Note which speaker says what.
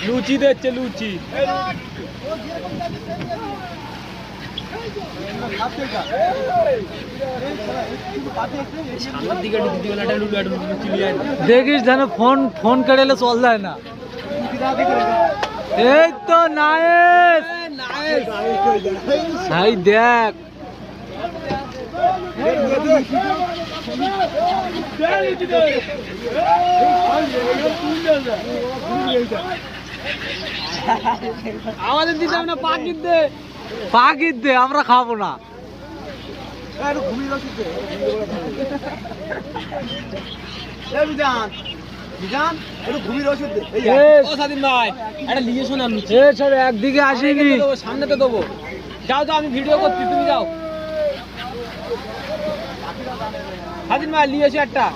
Speaker 1: লুচি দিচ্ছে লুচি
Speaker 2: দেখিস যেন ফোন ফোন কেড়েলে চল যায় না। এই তো নায়েস ভাই দেখ
Speaker 1: আমাদের দিতাম না পাকিট দে
Speaker 2: পাকিট দে আমরা খাবো না। একদিকে আসিনি
Speaker 1: সামনে তো দেবো। যাও যাও আমি ভিডিও করছি তুমি যাও। স্বাধীন ভাই নিয়ে এসো একটা।